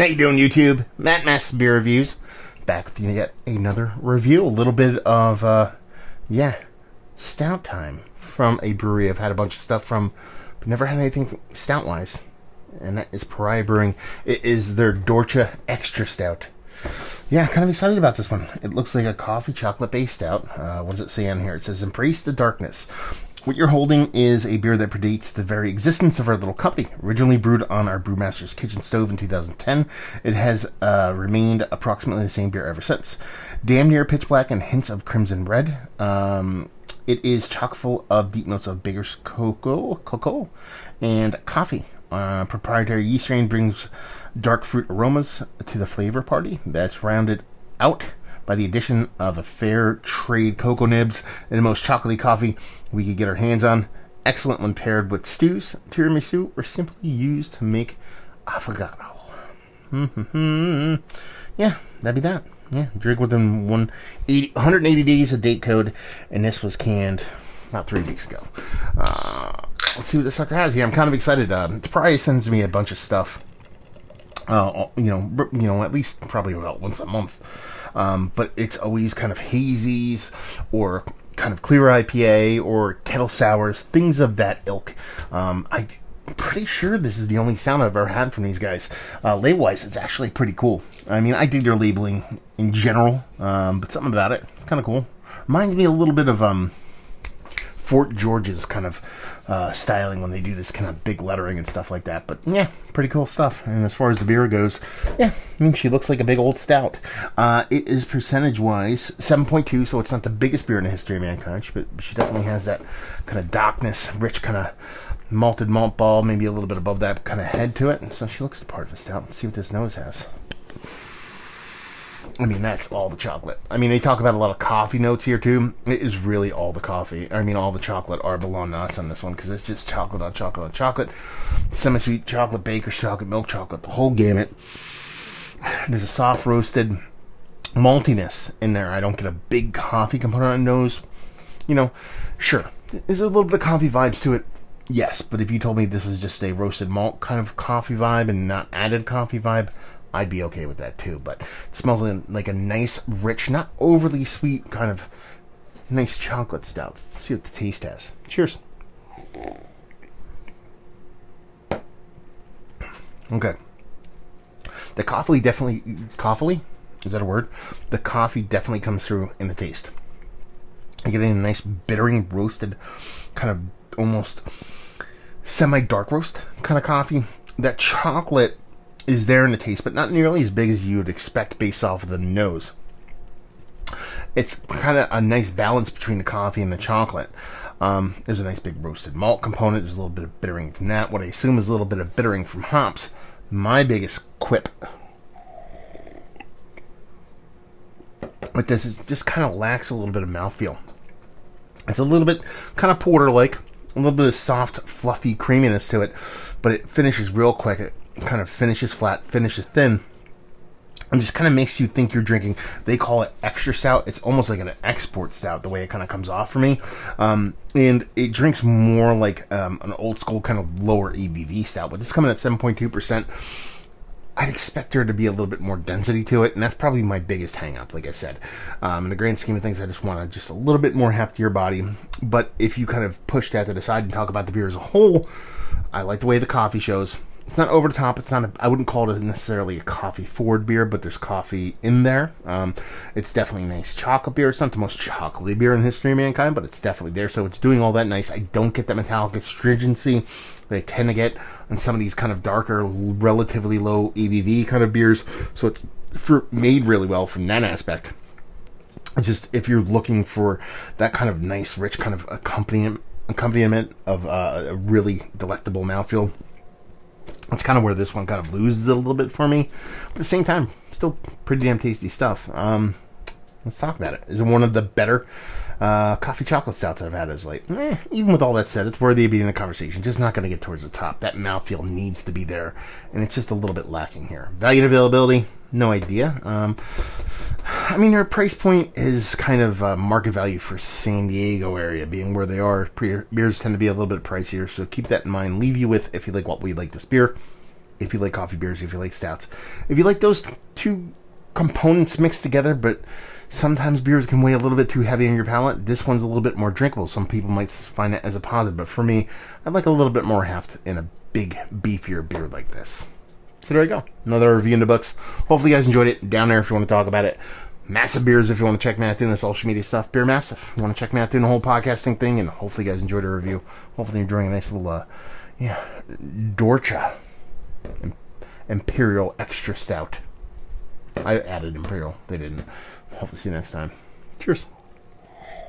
How you doing, YouTube? Matt Mess Beer Reviews. Back with yet another review. A little bit of, stout time from a brewery I've had a bunch of stuff from, but never had anything stout-wise. And that is Pariah Brewing. It is their Dorcha Extra Stout. Yeah, kind of excited about this one. It looks like a coffee chocolate-based stout. What does it say on here? It says, "Embrace the darkness." What you're holding is a beer that predates the very existence of our little company. Originally brewed on our brewmaster's kitchen stove in 2010, it has remained approximately the same beer ever since. Damn near pitch black and hints of crimson red. It is chock full of deep notes of Baker's cocoa, and coffee. Proprietary yeast strain brings dark fruit aromas to the flavor party. That's rounded out by the addition of a fair trade cocoa nibs and the most chocolatey coffee we could get our hands on. Excellent when paired with stews, tiramisu, or simply used to make affogato. Yeah, that'd be that. Yeah, drink within 180 days of date code, and this was canned about 3 weeks ago. Let's see what this sucker has. Yeah, I'm kind of excited. Pariah sends me a bunch of stuff. At least probably about once a month. But it's always kind of hazies or kind of clear IPA or kettle sours, things of that ilk. I'm pretty sure this is the only sound I've ever had from these guys. Label-wise, it's actually pretty cool. I mean, I dig their labeling in general, but something about it, it's kind of cool. Reminds me a little bit of Fort George's kind of styling when they do this kind of big lettering and stuff like that. But yeah, pretty cool stuff. And as far as the beer goes, yeah, she looks like a big old stout. It is percentage-wise 7.2, so it's not the biggest beer in the history of mankind, but she definitely has that kind of darkness, rich kind of malted malt ball, maybe a little bit above that kind of head to it. So she looks the part of a stout. Let's see what this nose has. I mean, that's all the chocolate. I mean, they talk about a lot of coffee notes here, too. It is really all the coffee. I mean, all the chocolate are belong to us on this one, because it's just chocolate on chocolate on chocolate. Semi-sweet chocolate, baker's chocolate, milk chocolate, the whole gamut. There's a soft roasted maltiness in there. I don't get a big coffee component on the nose. You know, sure, there's a little bit of coffee vibes to it. Yes, but if you told me this was just a roasted malt kind of coffee vibe and not added coffee vibe, I'd be okay with that too. But it smells like a nice, rich, not overly sweet, kind of nice chocolate stout. Let's see what the taste has. Cheers. Okay. The coffee definitely... Coffee? Is that a word? The coffee definitely comes through in the taste. You're getting a nice bittering, roasted, kind of almost semi-dark roast kind of coffee. That chocolate is there in the taste, but not nearly as big as you would expect based off of the nose. It's kind of a nice balance between the coffee and the chocolate. There's a nice big roasted malt component. There's a little bit of bittering from that. What I assume is a little bit of bittering from hops. My biggest quip with this is just kind of lacks a little bit of mouthfeel. It's a little bit kind of porter-like, a little bit of soft, fluffy creaminess to it, but it finishes real quick. It kind of finishes flat, finishes thin, and just kind of makes you think you're drinking. They call it extra stout. It's almost like an export stout, the way it kind of comes off for me. And it drinks more like an old school kind of lower ABV stout, but this is coming at 7.2%. I'd expect there to be a little bit more density to it, and that's probably my biggest hang-up, like I said. In the grand scheme of things, I just want just a little bit more heftier body. But if you kind of push that to the side and talk about the beer as a whole, I like the way the coffee shows. It's not over the top. It's not. I wouldn't call it necessarily a coffee-forward beer, but there's coffee in there. It's definitely a nice chocolate beer. It's not the most chocolatey beer in the history of mankind, but it's definitely there. So it's doing all that nice. I don't get that metallic astringency that I tend to get on some of these kind of darker, relatively low ABV kind of beers. So it's made really well from that aspect. It's just if you're looking for that kind of nice, rich kind of accompaniment of a really delectable mouthfeel, that's kind of where this one kind of loses a little bit for me. But at the same time, still pretty damn tasty stuff. Let's talk about it. Is it one of the better coffee chocolate stouts I've had as late? Even with all that said, it's worthy of being in a conversation. Just not going to get towards the top. That mouthfeel needs to be there, and it's just a little bit lacking here. Value and availability, no idea. I mean, their price point is kind of market value for San Diego area, being where they are. Beers tend to be a little bit pricier, so keep that in mind. Leave you with, if you like what we like this beer, if you like coffee beers, if you like stouts. If you like those two components mixed together, but sometimes beers can weigh a little bit too heavy on your palate, this one's a little bit more drinkable. Some people might find it as a positive, but for me, I'd like a little bit more heft in a big, beefier beer like this. So there you go. Another review in the books. Hopefully you guys enjoyed it. Down there if you want to talk about it. Massive Beers if you want to check me out doing the social media stuff. Beer Massive. You want to check me out doing the whole podcasting thing, and hopefully you guys enjoyed the review. Hopefully you're enjoying a nice little, Dorcha Imperial Extra Stout. I added Imperial. They didn't. Hope to see you next time. Cheers.